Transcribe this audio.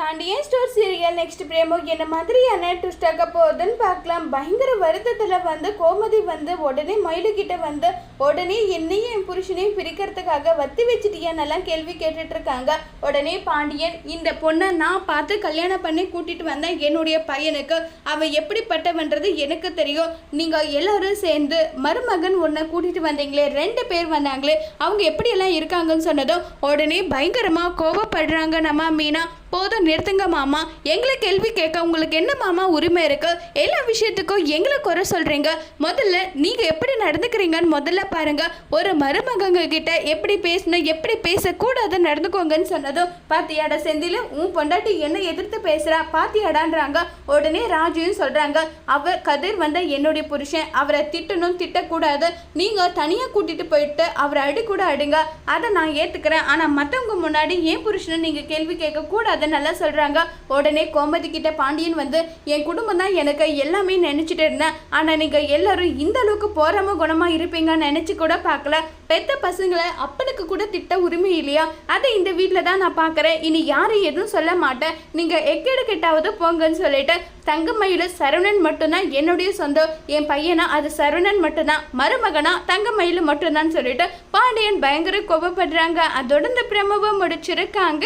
Pandian store serial next promo என்ன மாதிரியான twist ஆக போகுதுன்னு பார்க்கலாம். பயங்கர வருத்தத்தில் கோமதி உடனே மயிலு கிட்ட உடனே என்னையும் என் புருஷனையும் பிரிக்கிறதுக்காக வத்தி வச்சுட்டியான்னெல்லாம் கேள்வி கேட்டுட்டு இருக்காங்க. உடனே பாண்டியன், இந்த பொண்ணை நான் பார்த்து கல்யாணம் பண்ணி கூட்டிட்டு வந்தேன் என்னுடைய பையனுக்கு. அவ எப்படிப்பட்டவன்றது எனக்கு தெரியும். நீங்க எல்லாரும் சேர்ந்து மருமகன் ஒன்றை கூட்டிட்டு வந்தீங்களே, 2 பேர் வந்தாங்களே, அவங்க எப்படியெல்லாம் இருக்காங்கன்னு சொன்னதும் உடனே பயங்கரமா கோவப்படுறாங்க. நம்ம மீனா, போதும் நிறுத்துங்க மாமா, எங்களை கேள்வி கேட்க உங்களுக்கு என்ன மாமா உரிமை இருக்கு? எல்லா விஷயத்துக்கும் எங்களை குறை சொல்றீங்க. முதல்ல நீங்க எப்படி நடந்துக்கிறீங்கன்னு முதல்ல பாருங்க. ஒரு மருமகங்க கிட்ட எப்படி பேசணும், எப்படி பேசக்கூடாதுன்னு நடந்துக்கோங்கன்னு சொன்னதும், பாத்தியாடா செந்தில, உன் பொண்டாட்டி என்ன எதிர்த்து பேசுறா பாத்தியாடான்றாங்க. உடனே ராஜுவும் சொல்றாங்க, அவர் கதிர் என்னுடைய புருஷன், அவரை திட்டணும் திட்டக்கூடாது, நீங்க தனியா கூட்டிட்டு போயிட்டு அவரை அடி கூட அடிங்க, அதை நான் ஏத்துக்கிறேன். ஆனா மற்றவங்க முன்னாடி என் புருஷனை நீங்க கேள்வி கேட்க கூடாது நல்லா சொல்றாங்க. உடனே கோமதி கிட்ட பாண்டியன், என் குடும்பம் தான் எனக்கு எல்லாமே நினைச்சிட்டு இருந்தேன். ஆனா நீங்க எல்லாரும் இந்த அளவுக்கு போராம குணமா இருப்பீங்கன்னு நினைச்சு கூட பார்க்கல. பெத்த பசங்களை அப்பனுக்கு கூட திட்ட உரிமை இல்லையா? அதை இந்த வீட்டில் தான் நான் பார்க்குறேன். இனி யாரும் எதுவும் சொல்ல மாட்டேன். நீங்கள் எக்கேடு கெட்டாவது போங்கன்னு சொல்லிட்டு, தங்கமயில சரவணன் மட்டும்தான் என்னுடைய சொந்தம். என் பையனா அது சரவணன் மட்டும்தான், மருமகனா தங்கமயில மட்டும்தான் சொல்லிட்டு பாண்டியன் பயங்கர கோபப்படுறாங்க. அதோட இந்த பிரமவை முடிச்சிருக்காங்க.